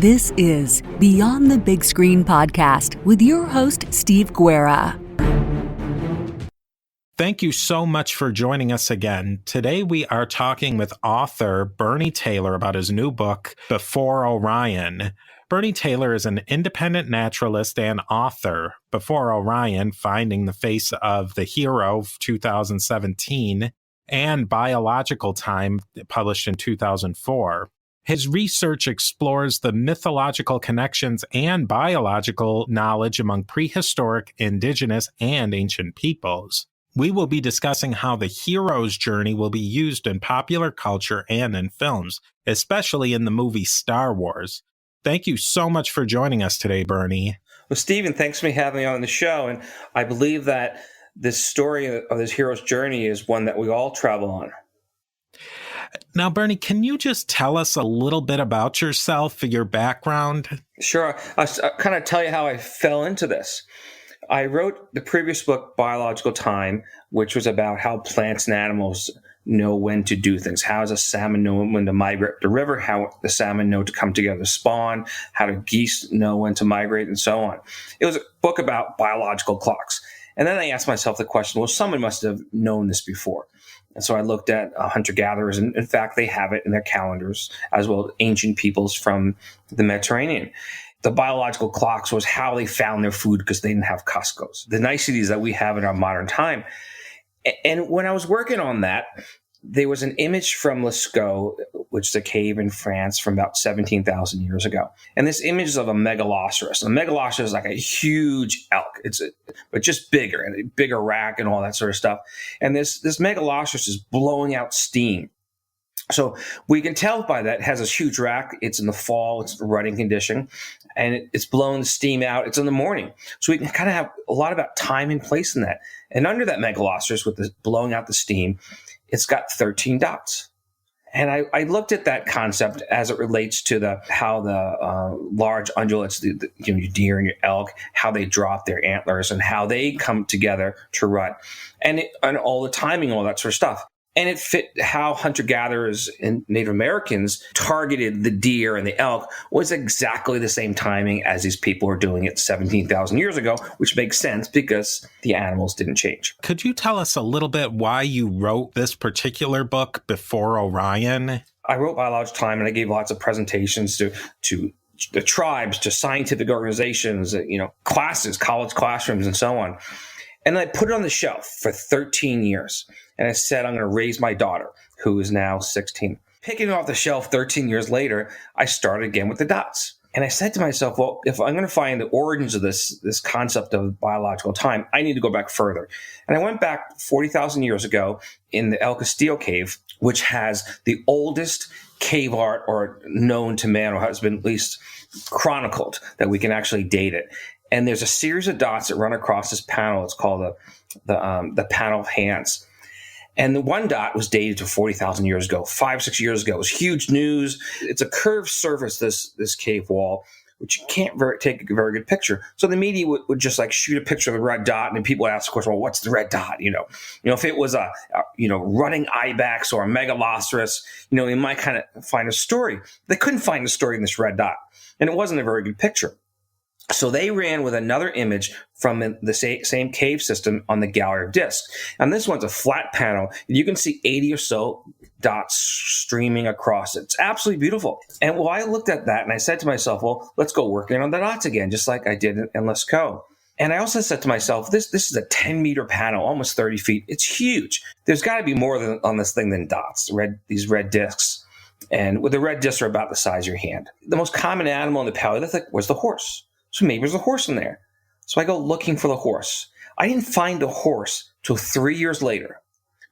This is Beyond the Big Screen podcast with your host, Steve Guerra. Thank you so much for joining us again. Today we are talking with author Bernie Taylor about his new book, Before Orion. Bernie Taylor is an independent naturalist and author. Before Orion, Finding the Face of the Hero of 2017, and Biological Time, published in 2004. His research explores the mythological connections and biological knowledge among prehistoric, indigenous, and ancient peoples. We will be discussing how the hero's journey will be used in popular culture and in films, especially in the movie Star Wars. Thank you so much for joining us today, Bernie. Well, Stephen, thanks for having me on the show. And I believe that this story of this hero's journey is one that we all travel on. Now, Bernie, can you just tell us a little bit about yourself, your background? Sure. I'll kind of tell you how I fell into this. I wrote the previous book, Biological Time, which was about how plants and animals know when to do things. How does a salmon know when to migrate up the river? How the salmon know to come together to spawn? How do geese know when to migrate, and so on? It was a book about biological clocks. And then I asked myself the question, well, someone must have known this before. And so I looked at hunter-gatherers, and in fact, they have it in their calendars, as well as ancient peoples from the Mediterranean. The biological clocks was how they found their food because they didn't have Costco's, the niceties that we have in our modern time. And when I was working on that, there was an image from Lascaux, which is a cave in France from about 17,000 years ago. And this image is of a megaloceros. And a megaloceros is like a huge elk. But just bigger, and a bigger rack and all that sort of stuff. And this megaloceros is blowing out steam. So we can tell by that it has this huge rack. It's in the fall. It's rutting condition. And it's blowing the steam out. It's in the morning. So we can kind of have a lot about time and place in that. And under that megaloceros with the blowing out the steam, it's got 13 dots. And I looked at that concept as it relates to how the large ungulates, your deer and your elk, how they drop their antlers and how they come together to rut, and all the timing, all that sort of stuff. And it fit how hunter-gatherers and Native Americans targeted the deer and the elk was exactly the same timing as these people were doing it 17,000 years ago, which makes sense because the animals didn't change. Could you tell us a little bit why you wrote this particular book, Before Orion? I wrote Biological Time, and I gave lots of presentations to the tribes, to scientific organizations, classes, college classrooms, and so on. And I put it on the shelf for 13 years. And I said, I'm going to raise my daughter, who is now 16. Picking it off the shelf 13 years later, I started again with the dots. And I said to myself, well, if I'm going to find the origins of this concept of biological time, I need to go back further. And I went back 40,000 years ago in the El Castillo cave, which has the oldest cave art or known to man, or has been at least chronicled, that we can actually date it. And there's a series of dots that run across this panel. It's called the panel of hands. And the one dot was dated to 40,000 years ago, 5, 6 years ago. It was huge news. It's a curved surface, this cave wall, which you can't take a very good picture. So the media would just like shoot a picture of a red dot, and then people would ask the question, well, what's the red dot? If it was a running ibex or a megaloceros, you might kind of find a story. They couldn't find a story in this red dot, and it wasn't a very good picture. So they ran with another image from the same cave system on the Gallery of Discs. And this one's a flat panel. You can see 80 or so dots streaming across it. It's absolutely beautiful. And I looked at that and I said to myself, well, let's go working on the dots again, just like I did in Lascaux. And I also said to myself, this is a 10-meter panel, almost 30 feet. It's huge. There's got to be more on this thing than dots, these red discs. And with the red discs are about the size of your hand. The most common animal in the Paleolithic was the horse. So maybe there's a horse in there. So I go looking for the horse. I didn't find the horse till 3 years later.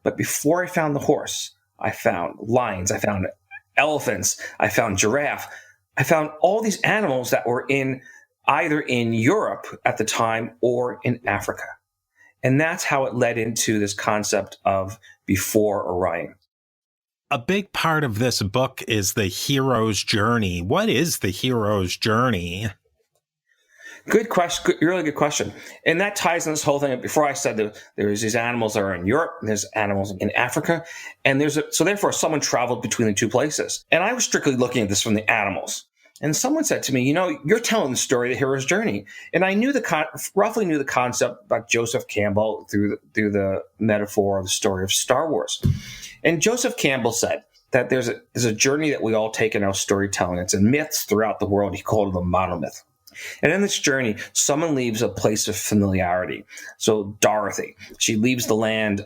But before I found the horse, I found lions, I found elephants, I found giraffe. I found all these animals that were either in Europe at the time or in Africa. And that's how it led into this concept of Before Orion. A big part of this book is the hero's journey. What is the hero's journey? Good question. Really good question. And that ties in this whole thing. Before I said that there's these animals that are in Europe, and there's animals in Africa, and so therefore someone traveled between the two places. And I was strictly looking at this from the animals. And someone said to me, you're telling the story of the hero's journey. And I knew roughly knew the concept about Joseph Campbell through the metaphor of the story of Star Wars. And Joseph Campbell said that there's a journey that we all take in our storytelling. It's in myths throughout the world. He called it a monomyth. And in this journey, someone leaves a place of familiarity. So Dorothy, she leaves the land,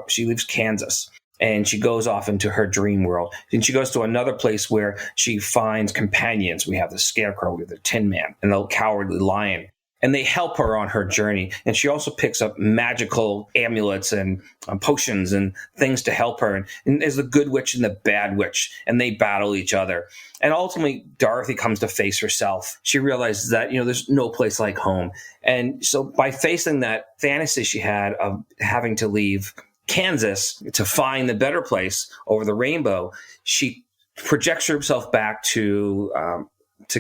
she leaves Kansas, and she goes off into her dream world. And she goes to another place where she finds companions. We have the Scarecrow, we have the Tin Man, and the Cowardly Lion. And they help her on her journey. And she also picks up magical amulets and potions and things to help her. And there's the good witch and the bad witch, and they battle each other. And ultimately, Dorothy comes to face herself. She realizes that, there's no place like home. And so by facing that fantasy she had of having to leave Kansas to find the better place over the rainbow, she projects herself back to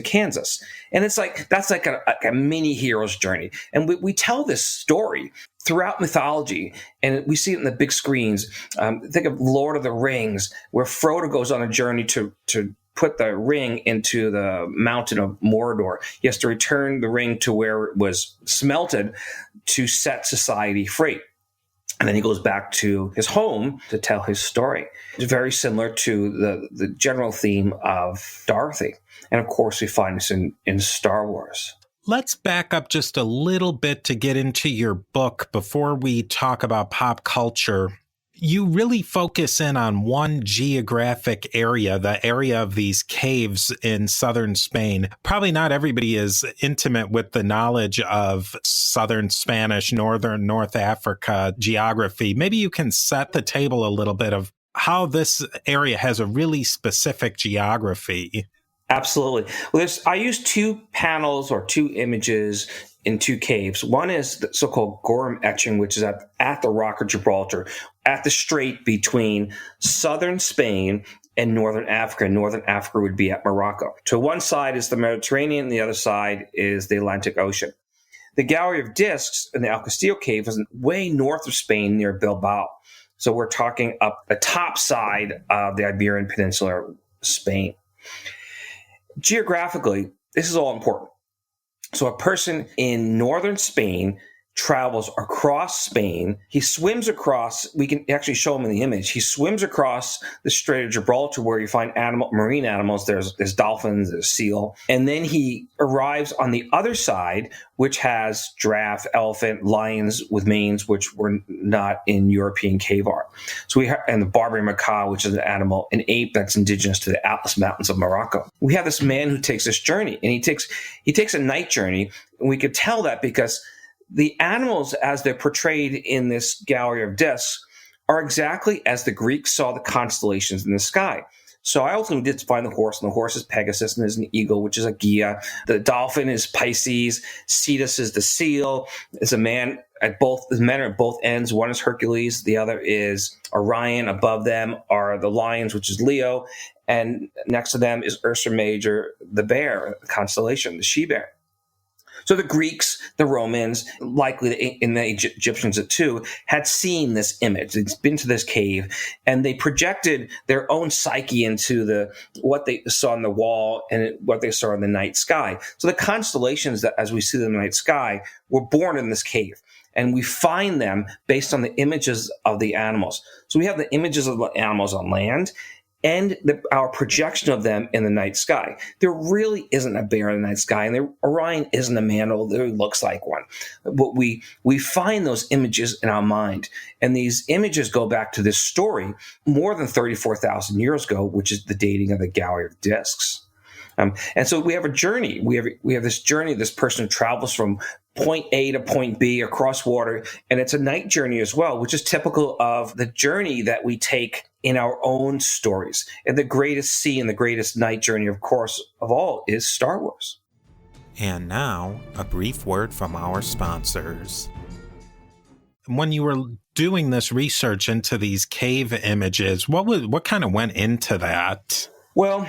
Kansas. And that's like a mini hero's journey. And we tell this story throughout mythology, and we see it in the big screens. Think of Lord of the Rings, where Frodo goes on a journey to put the ring into the mountain of Mordor. He has to return the ring to where it was smelted to set society free. And then he goes back to his home to tell his story. It's very similar to the general theme of Dorothy. And of course, we find this in Star Wars. Let's back up just a little bit to get into your book before we talk about pop culture. You really focus in on one geographic area, the area of these caves in southern Spain. Probably not everybody is intimate with the knowledge of southern Spanish, northern North Africa geography. Maybe you can set the table a little bit of how this area has a really specific geography. Absolutely. Well, I use two panels or two images in two caves. One is the so-called Gorham etching, which is at the Rock of Gibraltar, at the strait between southern Spain and northern Africa. Northern Africa would be at Morocco. To one side is the Mediterranean, the other side is the Atlantic Ocean. The Gallery of Discs in the El Castillo cave is way north of Spain near Bilbao. So we're talking up the top side of the Iberian Peninsula, Spain. Geographically, this is all important. So a person in northern Spain travels across Spain. He swims across, we can actually show him in the image. He swims across the Strait of Gibraltar where you find marine animals. There's dolphins, there's seal. And then he arrives on the other side, which has giraffe, elephant, lions with manes, which were not in European cave art. So and the Barbary macaw, which is an ape that's indigenous to the Atlas Mountains of Morocco. We have this man who takes this journey, and he takes a night journey. And we could tell that because the animals, as they're portrayed in this Gallery of Discs, are exactly as the Greeks saw the constellations in the sky. So I ultimately did find the horse, and the horse is Pegasus, and there's an eagle, which is a Gaia. The dolphin is Pisces. Cetus is the seal. There's a man the men are at both ends. One is Hercules. The other is Orion. Above them are the lions, which is Leo. And next to them is Ursa Major, the bear, the constellation, the she-bear. So the Greeks, the Romans, likely in the Egyptians too, had seen this image. It's been to this cave, and they projected their own psyche into what they saw on the wall and what they saw in the night sky. So the constellations that, as we see them in the night sky, were born in this cave. And we find them based on the images of the animals. So we have the images of the animals on land and our projection of them in the night sky. There really isn't a bear in the night sky, and Orion isn't a man, although he looks like one. But we find those images in our mind, and these images go back to this story more than 34,000 years ago, which is the dating of the Gallery of Discs. And so we have a journey. We have this journey. This person travels from point A to point B across water, and it's a night journey as well, which is typical of the journey that we take in our own stories. And the greatest sea and the greatest night journey, of course, of all is Star Wars. And now, a brief word from our sponsors. When you were doing this research into these cave images, what kind of went into that? Well,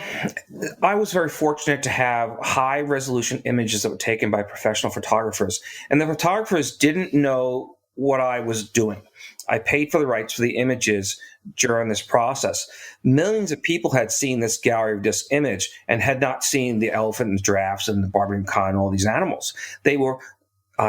I was very fortunate to have high-resolution images that were taken by professional photographers. And the photographers didn't know what I was doing. I paid for the rights for the images during this process. Millions of people had seen this gallery of disc image and had not seen the elephant and giraffes and the Barbarian Khan and all these animals. They were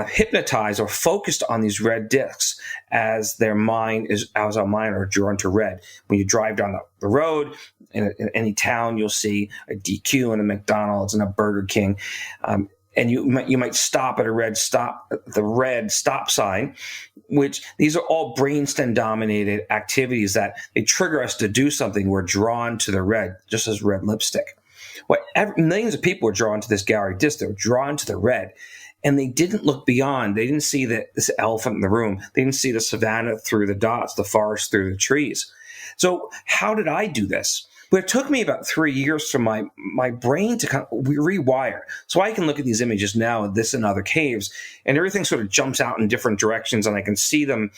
hypnotized or focused on these red discs as our mind are drawn to red. When you drive down the road in any town, you'll see a DQ and a McDonald's and a Burger King. And you might stop at the red stop sign, which these are all brainstem dominated activities that they trigger us to do something. We're drawn to the red, just as red lipstick. Millions of people were drawn to this gallery disc. They were drawn to the red. And they didn't look beyond. They didn't see this elephant in the room. They didn't see the savannah through the dots, the forest through the trees. So how did I do this? But it took me about 3 years for my brain to kind of rewire. So I can look at these images now, this and other caves, and everything sort of jumps out in different directions, and I can see them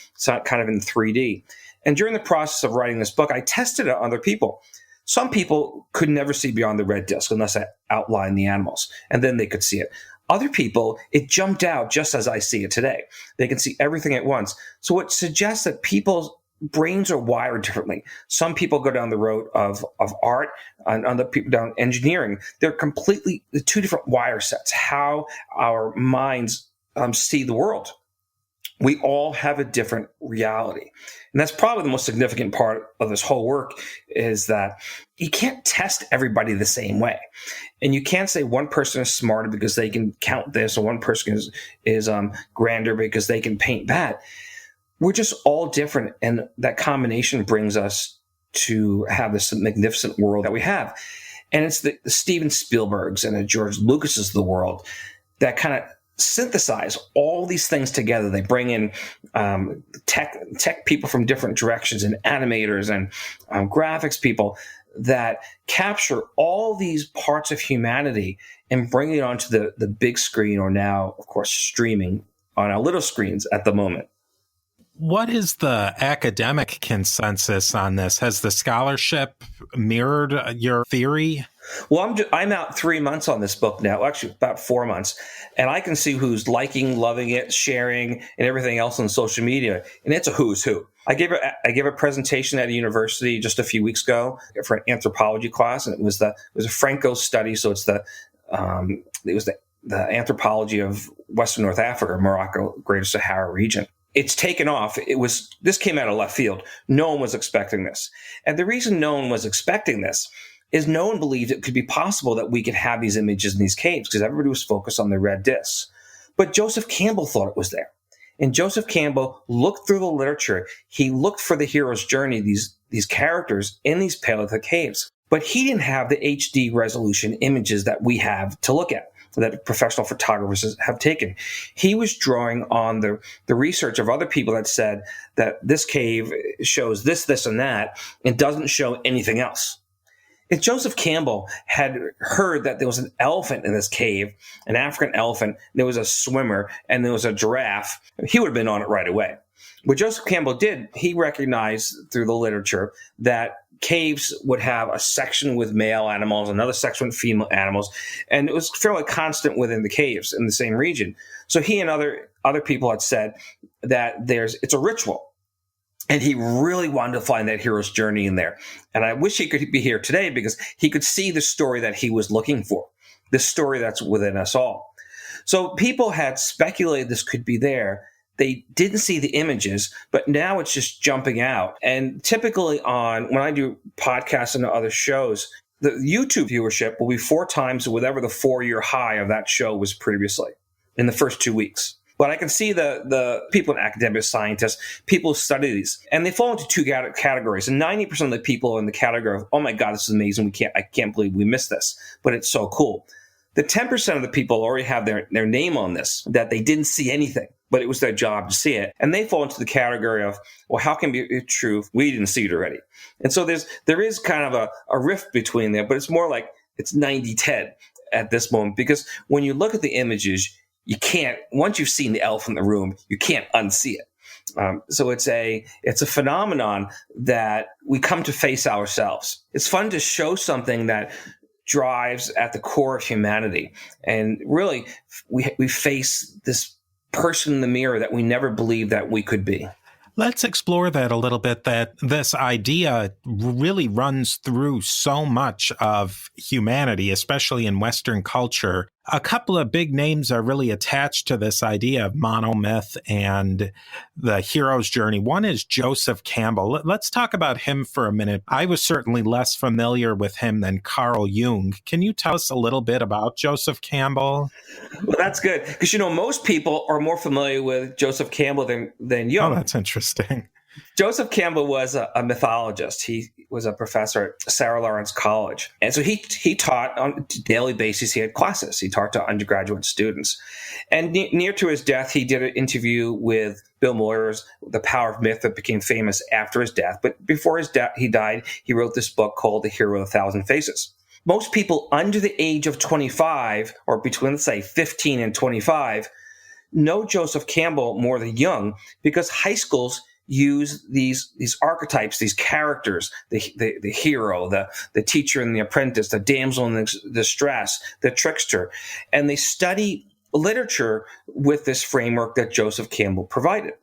kind of in 3D. And during the process of writing this book, I tested it on other people. Some people could never see beyond the red disc unless I outlined the animals, and then they could see it. Other people, it jumped out just as I see it today. They can see everything at once. So it suggests that people's brains are wired differently. Some people go down the road of art, and other people down engineering. They're completely two different wire sets, how our minds see the world. We all have a different reality. And that's probably the most significant part of this whole work, is that you can't test everybody the same way. And you can't say one person is smarter because they can count this, or one person is grander because they can paint that. We're just all different. And that combination brings us to have this magnificent world that we have. And it's the Steven Spielbergs and the George Lucases of the world that kind of synthesize all these things together. They bring in tech people from different directions, and animators and graphics people that capture all these parts of humanity and bring it onto the big screen, or now, of course, streaming on our little screens at the moment. What is the academic consensus on this? Has the scholarship mirrored your theory? Well, I'm out 3 months on this book now, actually about 4 months, and I can see who's liking, loving it, sharing, and everything else on social media, and it's a who's who. I gave a presentation at a university just a few weeks ago for an anthropology class, and it was a Franco study, so it's the anthropology of Western North Africa, Morocco, Greater Sahara region. It's taken off. This came out of left field. No one was expecting this. And the reason no one was expecting this is no one believed it could be possible that we could have these images in these caves, because everybody was focused on the red discs. But Joseph Campbell thought it was there. And Joseph Campbell looked through the literature. He looked for the hero's journey, these characters in these Paleolithic caves. But he didn't have the HD resolution images that we have to look at, that professional photographers have taken. He was drawing on the research of other people that said that this cave shows this, and that, and doesn't show anything else. If Joseph Campbell had heard that there was an elephant in this cave, an African elephant, there was a swimmer, and there was a giraffe, he would have been on it right away. What Joseph Campbell did, he recognized through the literature that caves would have a section with male animals, another section with female animals, and it was fairly constant within the caves in the same region. So he and other people had said that it's a ritual, and he really wanted to find that hero's journey in there. And I wish he could be here today, because he could see the story that he was looking for, the story that's within us all. So people had speculated this could be there. They didn't see the images, but now it's just jumping out. And typically when I do podcasts and other shows, the YouTube viewership will be 4 times whatever the 4-year high of that show was previously in the first 2 weeks. But I can see the people in academia, scientists, people who study these, and they fall into 2 categories. And 90% of the people in the category of, oh my God, this is amazing. I can't believe we missed this, but it's so cool. The 10% of the people already have their name on this, that they didn't see anything, but it was their job to see it. And they fall into the category of, well, how can it be true? We didn't see it already. And so there is kind of a rift between there, but it's more like it's 90-10 at this moment, because when you look at the images, you can't, once you've seen the elephant in the room, you can't unsee it. So it's a phenomenon that we come to face ourselves. It's fun to show something that drives at the core of humanity. And really, we face this person in the mirror that we never believed that we could be. Let's explore that a little bit, that this idea really runs through so much of humanity, especially in Western culture. A couple of big names are really attached to this idea of monomyth and the hero's journey. One is Joseph Campbell. Let's talk about him for a minute. I was certainly less familiar with him than Carl Jung. Can you tell us a little bit about Joseph Campbell? Well, that's good, because, most people are more familiar with Joseph Campbell than Jung. Oh, that's interesting. Joseph Campbell was a mythologist. He was a professor at Sarah Lawrence College. And so he taught on a daily basis. He had classes. He taught to undergraduate students. And near to his death, he did an interview with Bill Moyer's The Power of Myth, that became famous after his death. But before his death, he died, he wrote this book called The Hero of a Thousand Faces. Most people under the age of 25, or between, let's say, 15 and 25, know Joseph Campbell more than Jung, because high schools use these archetypes, these characters, the hero, the teacher and the apprentice, the damsel in distress, the trickster, and they study literature with this framework that Joseph Campbell provided.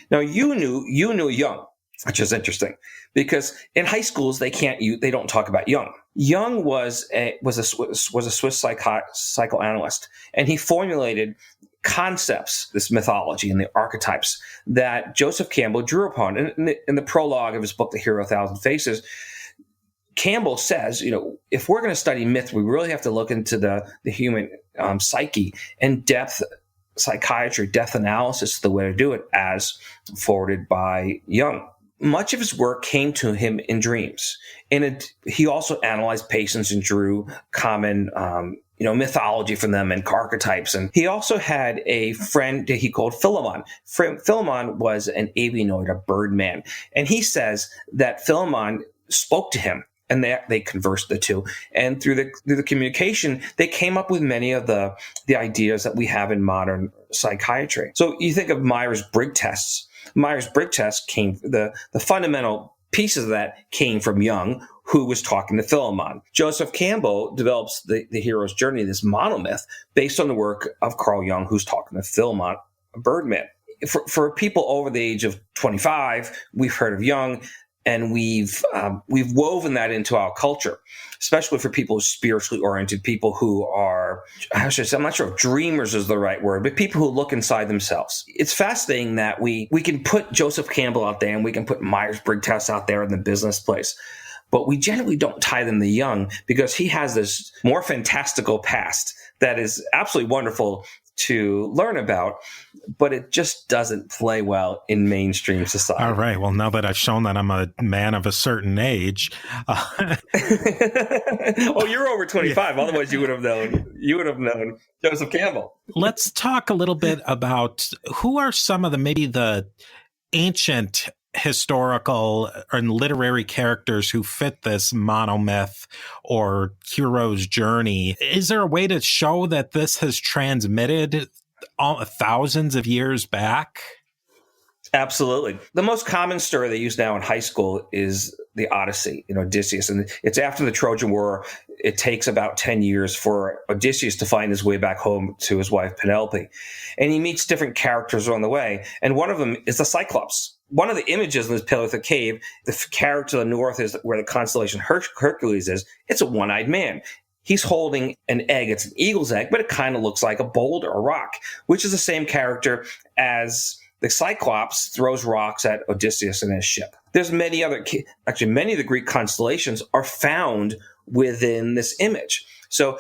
Now, you knew Jung, which is interesting, because in high schools they don't talk about Jung. Jung was a Swiss psychoanalyst, and he formulated concepts, this mythology and the archetypes that Joseph Campbell drew upon. In the prologue of his book, The Hero of a Thousand Faces, Campbell says, if we're going to study myth, we really have to look into the human psyche, and depth psychiatry, depth analysis is the way to do it, as forwarded by Jung. Much of his work came to him in dreams. And he also analyzed patients and drew common mythology from them and archetypes. And he also had a friend that he called Philemon. Philemon was an avianoid, a bird man. And he says that Philemon spoke to him, and they conversed, the two. And through the communication, they came up with many of the ideas that we have in modern psychiatry. So you think of Myers-Briggs tests. Myers-Briggs test the fundamental pieces of that came from Jung, who was talking to Philemon. Joseph Campbell develops the hero's journey, this monomyth, based on the work of Carl Jung, who's talking to Philemon, a birdman. For people over the age of 25, we've heard of Jung, and we've woven that into our culture, especially for people, spiritually oriented people who are, I'm not sure if dreamers is the right word, but people who look inside themselves. It's fascinating that we can put Joseph Campbell out there, and we can put Myers-Briggs tests out there in the business place, but we generally don't tie them to Jung, because he has this more fantastical past that is absolutely wonderful to learn about, but it just doesn't play well in mainstream society. All right. Well, now that I've shown that I'm a man of a certain age. Oh, you're over 25. Yeah. Otherwise, you would have known Joseph Campbell. Let's talk a little bit about who are some of the ancient historical and literary characters who fit this monomyth or hero's journey. Is there a way to show that this has transmitted thousands of years back? Absolutely. The most common story they use now in high school is the Odyssey, Odysseus. And it's after the Trojan War. It takes about 10 years for Odysseus to find his way back home to his wife, Penelope. And he meets different characters on the way. And one of them is the Cyclops. One of the images in this Paleolithic cave, the character to the north is where the constellation Hercules is. It's a one-eyed man. He's holding an egg. It's an eagle's egg, but it kind of looks like a boulder, a rock, which is the same character as the Cyclops throws rocks at Odysseus and his ship. There's many of the Greek constellations are found within this image. So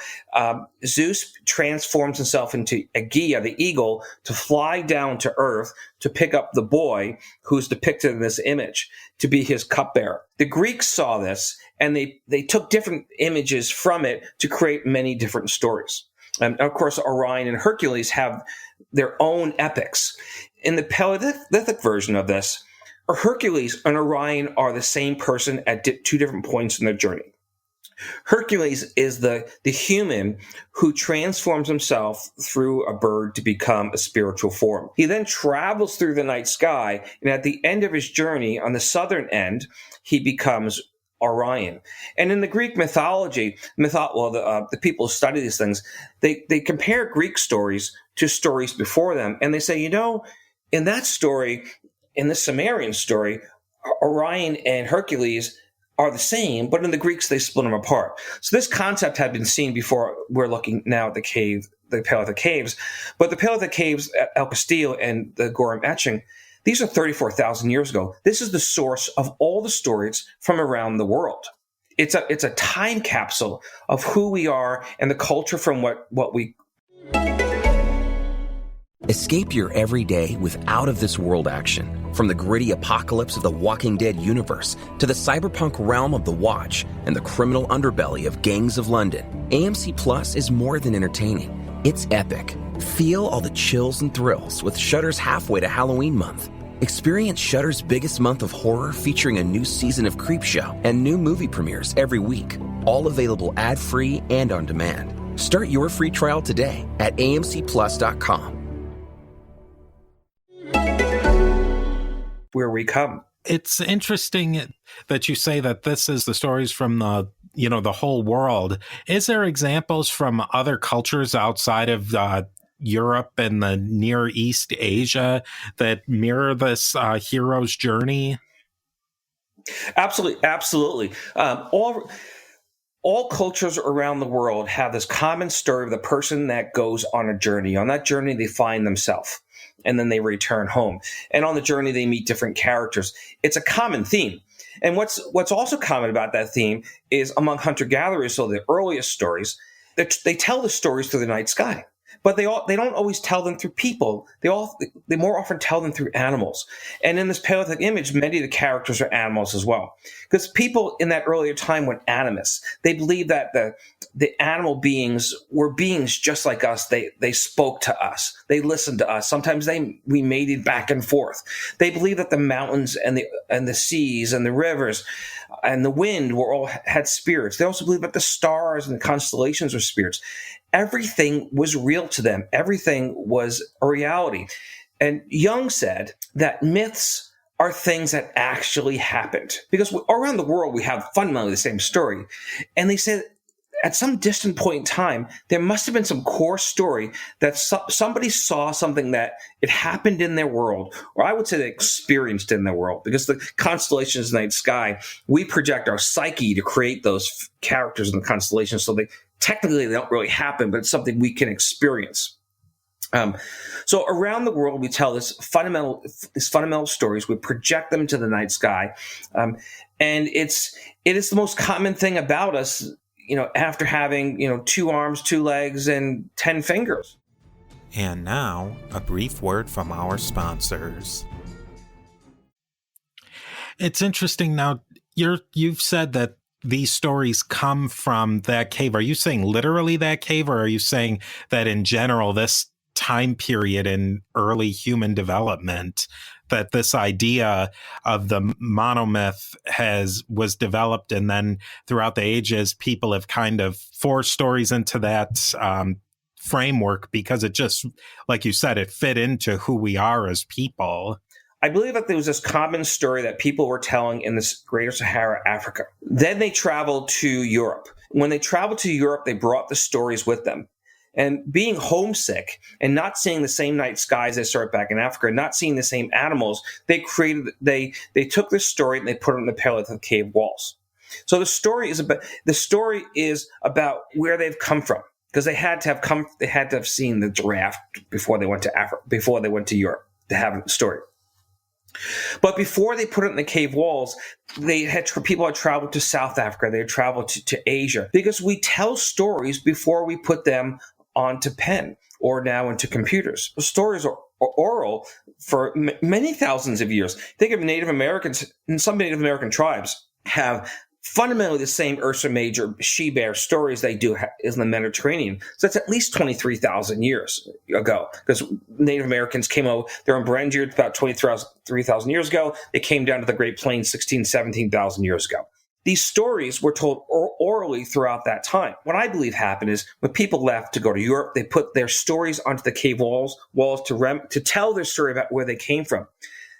Zeus transforms himself into Aegea, the eagle, to fly down to Earth to pick up the boy who's depicted in this image to be his cupbearer. The Greeks saw this, and they took different images from it to create many different stories. And of course, Orion and Hercules have their own epics. In the Paleolithic version of this, Hercules and Orion are the same person at two different points in their journey. Hercules is the human who transforms himself through a bird to become a spiritual form. He then travels through the night sky, and at the end of his journey, on the southern end, he becomes Orion. And in the Greek mythology, the people who study these things, they compare Greek stories to stories before them, and they say, in that story, in the Sumerian story, Orion and Hercules are the same, but in the Greeks, they split them apart. So this concept had been seen before. We're looking now at the Paleolithic caves, but the Paleolithic caves at El Castillo and the Guerra etching, these are 34,000 years ago. This is the source of all the stories from around the world. It's a time capsule of who we are and the culture from what we. Escape your everyday with out-of-this-world action. From the gritty apocalypse of the Walking Dead universe to the cyberpunk realm of The Watch and the criminal underbelly of Gangs of London, AMC Plus is more than entertaining. It's epic. Feel all the chills and thrills with Shudder's halfway to Halloween month. Experience Shudder's biggest month of horror featuring a new season of Creepshow and new movie premieres every week. All available ad-free and on demand. Start your free trial today at amcplus.com. Where we come. It's interesting that you say that this is the stories from the whole world. Is there examples from other cultures outside of Europe and the Near East, Asia, that mirror this hero's journey? Absolutely. All cultures around the world have this common story of the person that goes on a journey. On that journey, they find themselves, and then they return home. And on the journey, they meet different characters. It's a common theme. And what's also common about that theme is among hunter-gatherers, so the earliest stories, they tell the stories through the night sky. But they don't always tell them through people. They more often tell them through animals. And in this Paleolithic image, many of the characters are animals as well. Because people in that earlier time were animists. They believed that the animal beings were beings just like us. They spoke to us. They listened to us. Sometimes we mated back and forth. They believed that the mountains and the seas and the rivers and the wind had spirits. They also believed that the stars and the constellations were spirits. Everything was real to them. Everything was a reality. And Jung said that myths are things that actually happened. Because around the world, we have fundamentally the same story. And they said at some distant point in time, there must have been some core story that somebody saw something that it happened in their world, or I would say they experienced in their world. Because the constellations in the night sky, we project our psyche to create those characters in the constellations. So technically, they don't really happen, but it's something we can experience. So around the world, we tell these fundamental stories. We project them to the night sky, and it is the most common thing about us. After having 2 arms, 2 legs, and 10 fingers. And now, a brief word from our sponsors. It's interesting now. You've said that these stories come from that cave. Are you saying literally that cave, or are you saying that in general, this time period in early human development, that this idea of the monomyth was developed, and then throughout the ages, people have kind of forced stories into that framework because it just, like you said, it fit into who we are as people? I believe that there was this common story that people were telling in this Greater Sahara, Africa. Then they traveled to Europe. When they traveled to Europe, they brought the stories with them. And being homesick and not seeing the same night skies they saw back in Africa, not seeing the same animals, they took this story and they put it in the Paleolithic cave walls. So the story is about where they've come from, because they had to have seen the giraffe before they went to Africa, before they went to Europe to have a story. But before they put it in the cave walls, people had traveled to South Africa, they had traveled to Asia, because we tell stories before we put them onto pen or now into computers. The stories are oral for many thousands of years. Think of Native Americans, and some Native American tribes have fundamentally the same Ursa Major she-bear stories they do in the Mediterranean. So that's at least 23,000 years ago, because Native Americans came over, they're in Brangier about 23,000 years ago. They came down to the Great Plains 17,000 years ago. These stories were told orally throughout that time. What I believe happened is when people left to go to Europe, they put their stories onto the cave walls to tell their story about where they came from.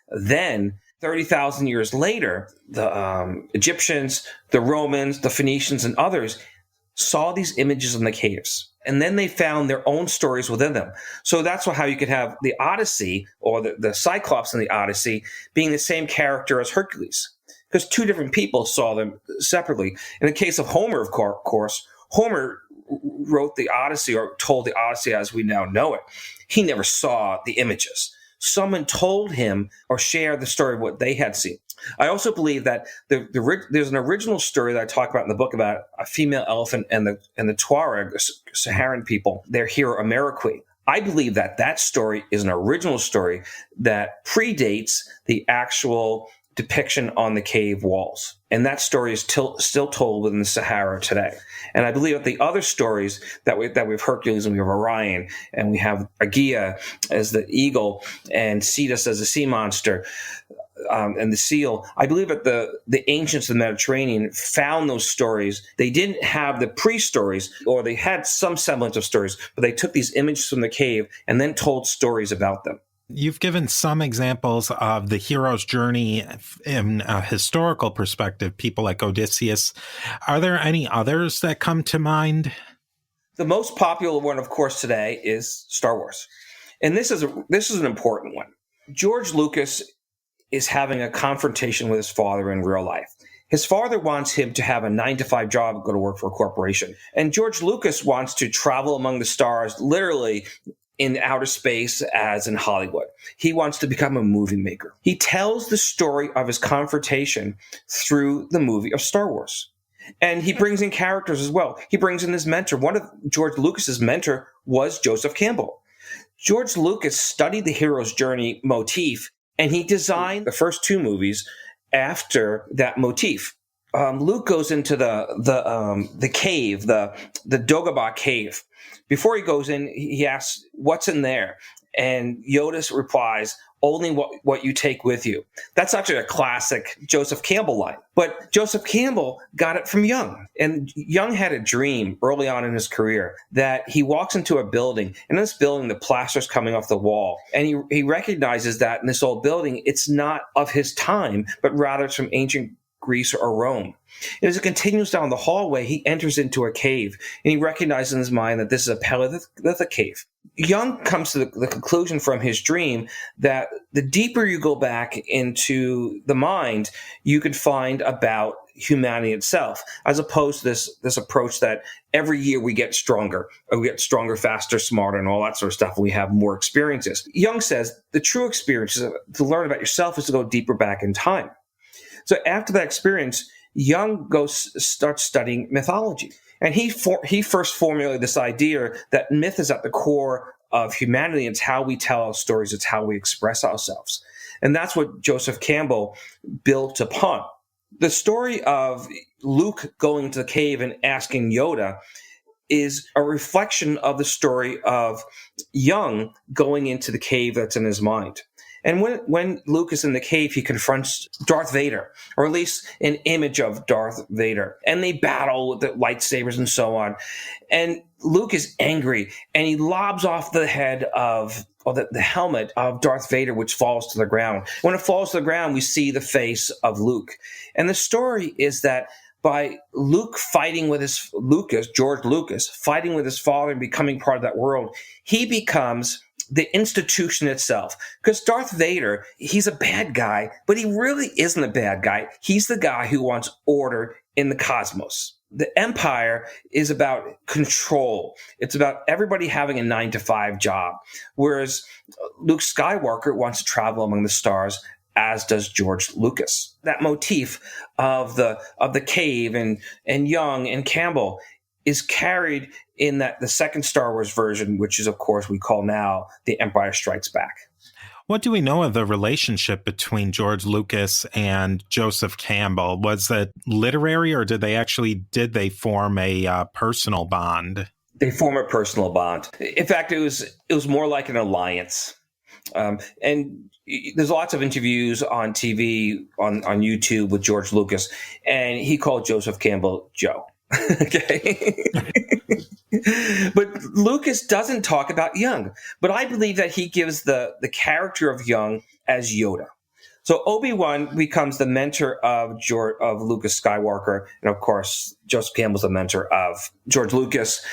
Then 30,000 years later, the Egyptians, the Romans, the Phoenicians, and others saw these images in the caves, and then they found their own stories within them. So that's how you could have the Odyssey, or the Cyclops in the Odyssey, being the same character as Hercules, because two different people saw them separately. In the case of Homer, of course, Homer wrote the Odyssey, or told the Odyssey as we now know it. He never saw the images. Someone told him or shared the story of what they had seen. I also believe that there's an original story that I talk about in the book about a female elephant and the Tuareg, the Saharan people, their hero Ameriqui. I believe that story is an original story that predates the actual depiction on the cave walls. And that story is still told within the Sahara today. And I believe that the other stories that we have Hercules, and we have Orion, and we have Aegea as the eagle, and Cetus as a sea monster, and the seal. I believe that the ancients of the Mediterranean found those stories. They didn't have the pre-stories, or they had some semblance of stories, but they took these images from the cave and then told stories about them. You've given some examples of the hero's journey in a historical perspective, people like Odysseus. Are there any others that come to mind? The most popular one, of course, today is Star Wars. And this is an important one. George Lucas is having a confrontation with his father in real life. His father wants him to have a 9-to-5 job, go to work for a corporation. And George Lucas wants to travel among the stars, literally in outer space as in Hollywood. He wants to become a movie maker. He tells the story of his confrontation through the movie of Star Wars. And he brings in characters as well. He brings in his mentor. One of George Lucas's mentor was Joseph Campbell. George Lucas studied the hero's journey motif, and he designed the first two movies after that motif. Luke goes into the cave, the Dagobah cave. Before he goes in, he asks, "What's in there?" And Yoda replies, "Only what you take with you." That's actually a classic Joseph Campbell line. But Joseph Campbell got it from Young. And Young had a dream early on in his career that he walks into a building, and in this building, the plaster's coming off the wall. And he recognizes that in this old building, it's not of his time, but rather it's from ancient Greece or Rome. And as it continues down the hallway, he enters into a cave, and he recognizes in his mind that this is a Paleolithic cave. Young comes to the conclusion from his dream that the deeper you go back into the mind, you could find about humanity itself, as opposed to this approach that every year we get stronger, or we get stronger, faster, smarter, and all that sort of stuff, and we have more experiences. Young says the true experience to learn about yourself is to go deeper back in time. So after that experience, Young starts studying mythology. And he first formulated this idea that myth is at the core of humanity. It's how we tell our stories. It's how we express ourselves. And that's what Joseph Campbell built upon. The story of Luke going to the cave and asking Yoda is a reflection of the story of Young going into the cave that's in his mind. And when Luke is in the cave, he confronts Darth Vader, or at least an image of Darth Vader. And they battle with the lightsabers and so on. And Luke is angry, and he lobs off the head the helmet of Darth Vader, which falls to the ground. When it falls to the ground, we see the face of Luke. And the story is that by Luke fighting with George Lucas, fighting with his father and becoming part of that world, he becomes the institution itself. Because Darth Vader, he's a bad guy, but he really isn't a bad guy. He's the guy who wants order in the cosmos. The Empire is about control. It's about everybody having a 9-to-5 job. Whereas Luke Skywalker wants to travel among the stars, as does George Lucas. That motif of the cave and Young and Campbell is carried in the second Star Wars version, which is, of course, we call now The Empire Strikes Back. What do we know of the relationship between George Lucas and Joseph Campbell? Was it literary, or did they form a personal bond? They form a personal bond. In fact, it was more like an alliance. And there's lots of interviews on TV, on YouTube with George Lucas, and he called Joseph Campbell Joe. Okay. But Lucas doesn't talk about Young. But I believe that he gives the character of Young as Yoda. So Obi-Wan becomes the mentor of Lucas Skywalker, and of course Joseph Campbell's the mentor of George Lucas,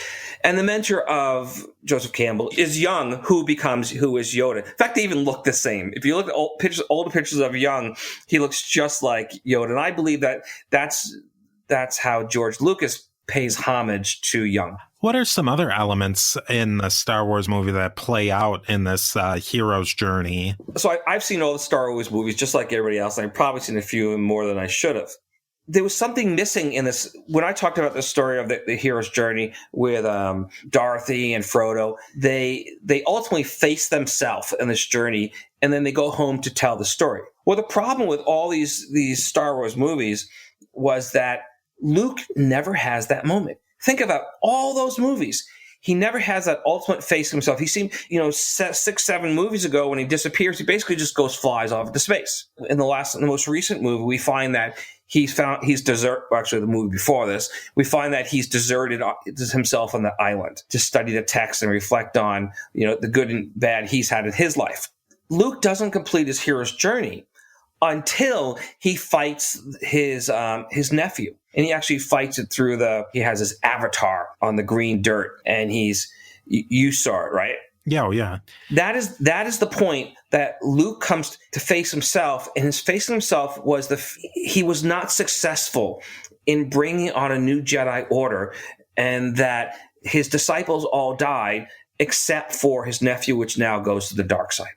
and the mentor of Joseph Campbell is Young, who is Yoda. In fact, they even look the same. If you look at older pictures of Young, he looks just like Yoda, and I believe that's how George Lucas pays homage to Young. What are some other elements in the Star Wars movie that play out in this hero's journey? So I've seen all the Star Wars movies just like everybody else, and I've probably seen a few more than I should have. There was something missing in this. When I talked about the story of the hero's journey with Dorothy and Frodo, they ultimately face themselves in this journey, and then they go home to tell the story. Well, the problem with all these Star Wars movies was that Luke never has that moment. Think about all those movies. He never has that ultimate face himself. He seemed, 6, 7 movies ago when he disappears, he basically just flies off into space. In the most recent movie, we find that the movie before this, we find that he's deserted himself on the island to study the text and reflect on, the good and bad he's had in his life. Luke doesn't complete his hero's journey until he fights his nephew. And he actually fights it through he has his avatar on the green dirt, and you saw it, right? Yeah, yeah. That is the point that Luke comes to face himself, and his facing himself was he was not successful in bringing on a new Jedi Order, and that his disciples all died except for his nephew, which now goes to the dark side.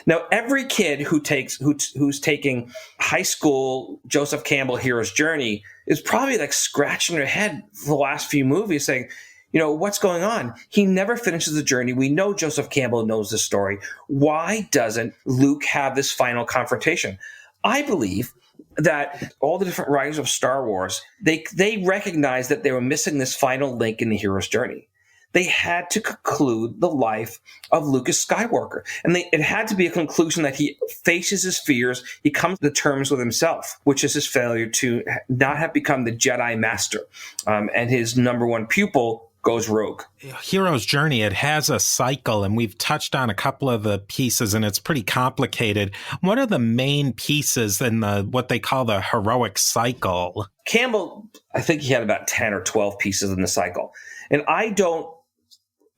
Now, every kid who's taking high school Joseph Campbell hero's journey is probably like scratching their head for the last few movies saying, what's going on? He never finishes the journey. We know Joseph Campbell knows the story. Why doesn't Luke have this final confrontation? I believe that all the different writers of Star Wars, they recognized that they were missing this final link in the hero's journey. They had to conclude the life of Lucas Skywalker. And it had to be a conclusion that he faces his fears. He comes to terms with himself, which is his failure to not have become the Jedi Master. And his number one pupil goes rogue. Hero's journey, it has a cycle, and we've touched on a couple of the pieces, and it's pretty complicated. What are the main pieces in what they call the heroic cycle? Campbell, I think he had about 10 or 12 pieces in the cycle. And I don't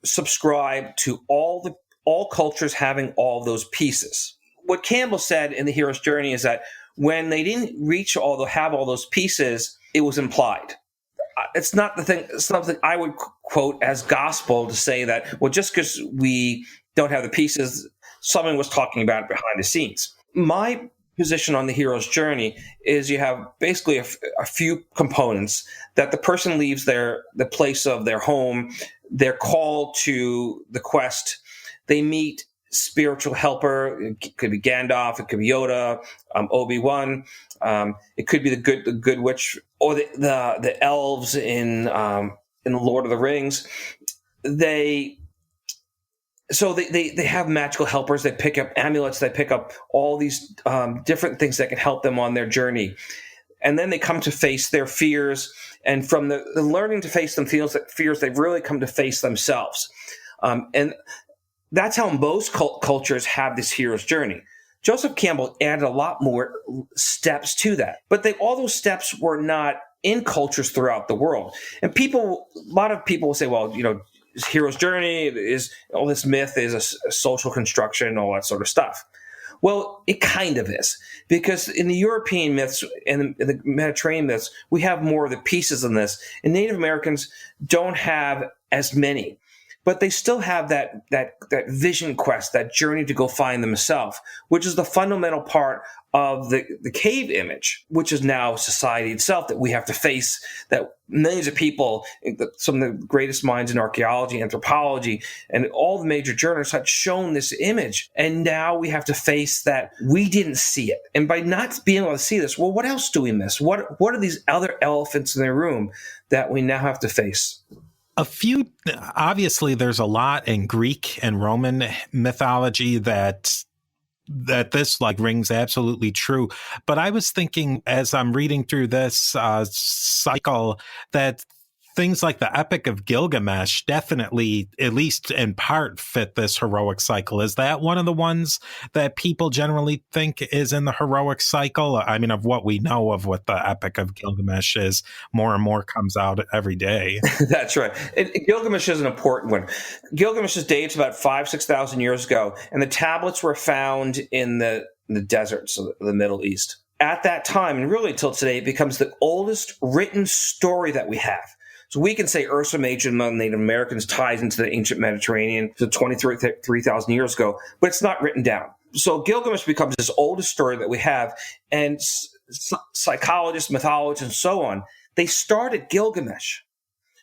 subscribe to all cultures having all those pieces. What Campbell said in the hero's journey is that when they didn't have all those pieces, it was implied. It's not the thing. It's something I would quote as gospel to say that, well, just because we don't have the pieces, someone was talking about it behind the scenes. My position on the hero's journey is you have basically a few components that the person leaves the place of their home. They're called to the quest. They meet spiritual helper. It could be Gandalf. It could be Yoda, Obi-Wan. It could be the good witch, or the elves in the Lord of the Rings. They have magical helpers. They pick up amulets. They pick up all these different things that can help them on their journey. And then they come to face their fears. And from the learning to face them fears, they've really come to face themselves. And that's how most cultures have this hero's journey. Joseph Campbell added a lot more steps to that. But all those steps were not in cultures throughout the world. And a lot of people will say, well, hero's journey is all this myth is a social construction, all that sort of stuff. Well, it kind of is, because in the European myths and the Mediterranean myths, we have more of the pieces in this, and Native Americans don't have as many, but they still have that vision quest, that journey to go find themselves, which is the fundamental part of the cave image, which is now society itself that we have to face, that millions of people, some of the greatest minds in archaeology, anthropology, and all the major journalists had shown this image. And now we have to face that we didn't see it. And by not being able to see this, well, what else do we miss? What are these other elephants in the room that we now have to face? Obviously, there's a lot in Greek and Roman mythology that this rings absolutely true. But I was thinking as I'm reading through this cycle that things like the Epic of Gilgamesh definitely, at least in part, fit this heroic cycle. Is that one of the ones that people generally think is in the heroic cycle? I mean, of what we know of what the Epic of Gilgamesh is, more and more comes out every day. That's right. Gilgamesh is an important one. Gilgamesh's dates about 6,000 years ago, and the tablets were found in the deserts of the Middle East. At that time, and really until today, it becomes the oldest written story that we have. So we can say Ursa Major among Native Americans ties into the ancient Mediterranean to 23,000 years ago, but it's not written down. So Gilgamesh becomes this oldest story that we have, and psychologists, mythologists, and so on, they started Gilgamesh.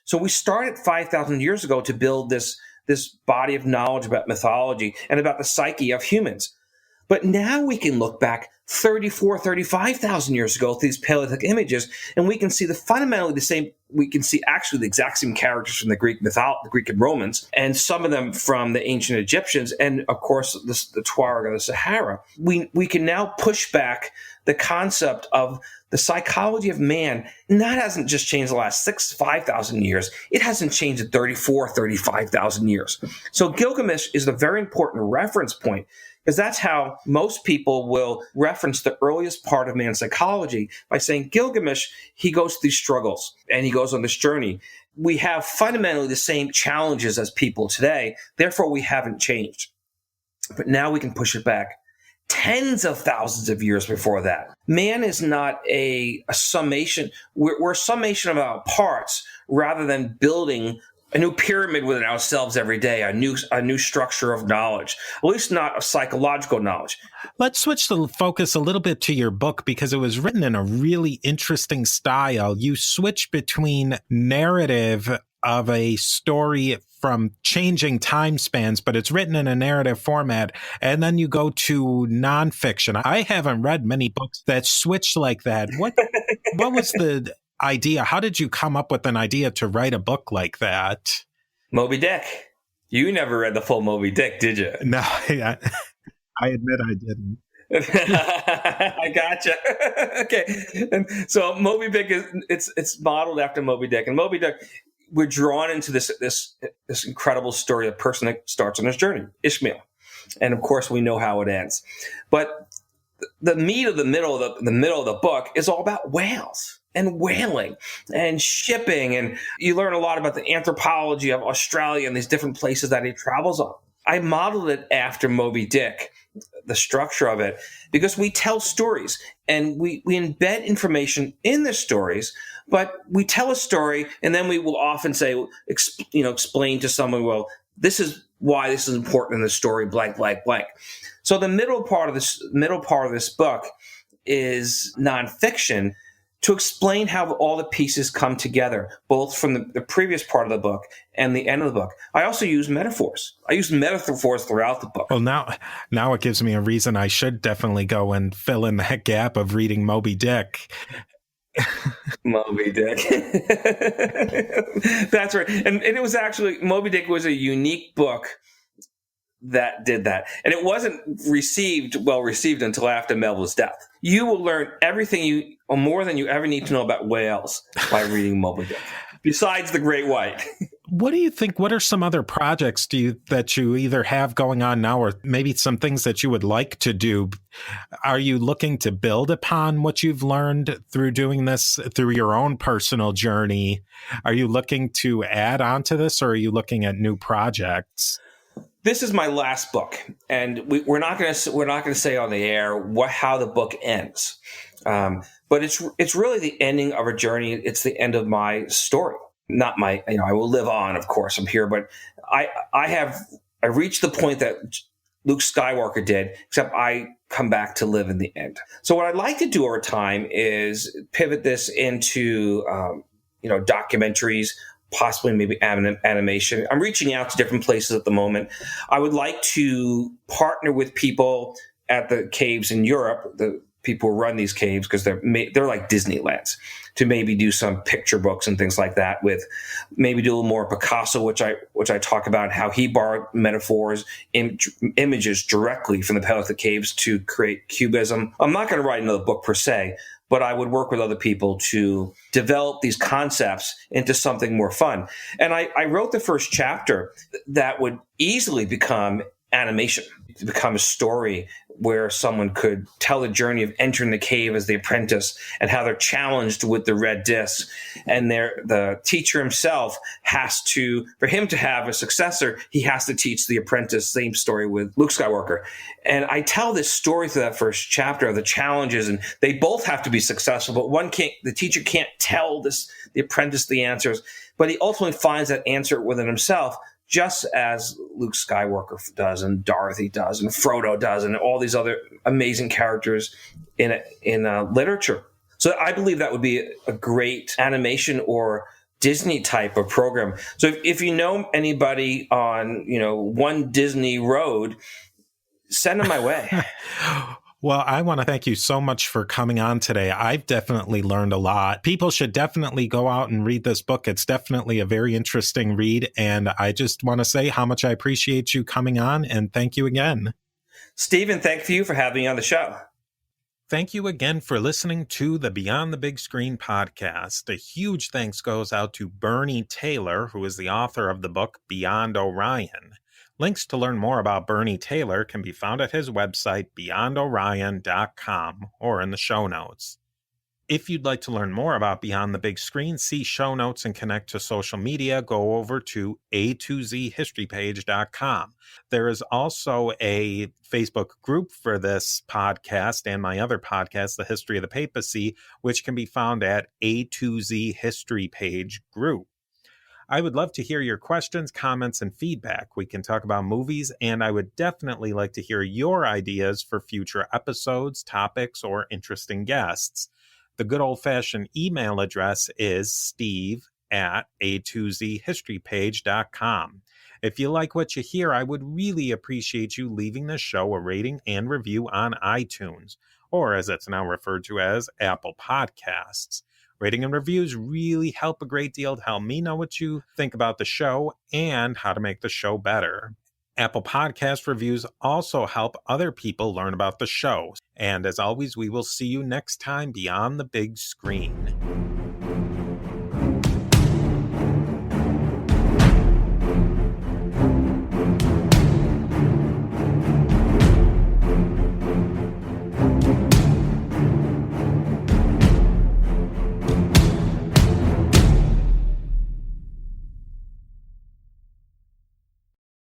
So we started 5,000 years ago to build this body of knowledge about mythology and about the psyche of humans. But now we can look back 35,000 years ago at these Paleolithic images, and we can see fundamentally the same. We can see actually the exact same characters from the Greek and Romans, and some of them from the ancient Egyptians, and of course the Tuareg of the Sahara. We can now push back the concept of the psychology of man. And that hasn't just changed the last 5,000 years. It hasn't changed in 35,000 years. So Gilgamesh is a very important reference point, because that's how most people will reference the earliest part of man's psychology by saying Gilgamesh, he goes through struggles and he goes on this journey. We have fundamentally the same challenges as people today. Therefore, we haven't changed. But now we can push it back tens of thousands of years before that. Man is not a summation. We're a summation of our parts rather than building a new pyramid within ourselves every day, a new structure of knowledge, at least not of psychological knowledge. Let's switch the focus a little bit to your book, because it was written in a really interesting style. You switch between narrative of a story from changing time spans, but it's written in a narrative format, and then you go to nonfiction. I haven't read many books that switch like that. What was the idea? How did you come up with an idea to write a book like that? Moby Dick. You never read the full Moby Dick, did you? No, I admit I didn't. I gotcha. Okay. And so Moby Dick it's modeled after Moby Dick. And Moby Dick, we're drawn into this incredible story of a person that starts on his journey, Ishmael. And of course we know how it ends. But the meat of the middle of the book is all about whales and whaling and shipping. And you learn a lot about the anthropology of Australia and these different places that he travels on. I modeled it after Moby Dick, the structure of it, because we tell stories and we embed information in the stories, but we tell a story and then we will often say, explain to someone, well, this is why this is important in the story, blank, blank, blank. So the middle part of this book is nonfiction, to explain how all the pieces come together, both from the previous part of the book and the end of the book. I also use metaphors. I use metaphors throughout the book. Well, now it gives me a reason I should definitely go and fill in that gap of reading Moby Dick. Moby Dick. That's right. And it was actually, Moby Dick was a unique book that did that. And it wasn't well received until after Melville's death. You will learn everything or more than you ever need to know about whales by reading Moby Dick, besides the great white. What do you think? What are some other projects that you either have going on now, or maybe some things that you would like to do? Are you looking to build upon what you've learned through doing this, through your own personal journey? Are you looking to add on to this, or are you looking at new projects? This is my last book, and we're not going to say on the air how the book ends, but it's really the ending of a journey. It's the end of my story, not my. I will live on, of course. I'm here, but I reached the point that Luke Skywalker did, except I come back to live in the end. So what I'd like to do over time is pivot this into documentaries, possibly maybe animation. I'm reaching out to different places at the moment. I would like to partner with people at the caves in Europe, the people who run these caves, because they're like Disneylands, to maybe do some picture books and things like that, with maybe do a little more Picasso, which I talk about how he borrowed metaphors, images directly from the Paleolithic caves to create cubism. I'm not going to write another book per se, but I would work with other people to develop these concepts into something more fun. And I wrote the first chapter that would easily become animation, to become a story where someone could tell the journey of entering the cave as the apprentice and how they're challenged with the red disc. And the teacher himself for him to have a successor, he has to teach the apprentice. Same story with Luke Skywalker. And I tell this story through that first chapter of the challenges, and they both have to be successful, but the teacher can't tell the apprentice the answers, but he ultimately finds that answer within himself, just as Luke Skywalker does, and Dorothy does, and Frodo does, and all these other amazing characters in literature. So I believe that would be a great animation or Disney type of program. So if you know anybody on One Disney Road, send them my way. Well, I want to thank you so much for coming on today. I've definitely learned a lot. People should definitely go out and read this book. It's definitely a very interesting read. And I just want to say how much I appreciate you coming on, and thank you again. Stephen, thank you for having me on the show. Thank you again for listening to the Beyond the Big Screen podcast. A huge thanks goes out to Bernie Taylor, who is the author of the book Beyond Orion. Links to learn more about Bernie Taylor can be found at his website, beyondorion.com, or in the show notes. If you'd like to learn more about Beyond the Big Screen, see show notes, and connect to social media, go over to a2zhistorypage.com. There is also a Facebook group for this podcast and my other podcast, The History of the Papacy, which can be found at A2Z History Page Group. I would love to hear your questions, comments, and feedback. We can talk about movies, and I would definitely like to hear your ideas for future episodes, topics, or interesting guests. The good old-fashioned email address is steve@a2zhistorypage.com. If you like what you hear, I would really appreciate you leaving the show a rating and review on iTunes, or as it's now referred to as Apple Podcasts. Rating and reviews really help a great deal to help me know what you think about the show and how to make the show better. Apple Podcast reviews also help other people learn about the show. And as always, we will see you next time beyond the big screen.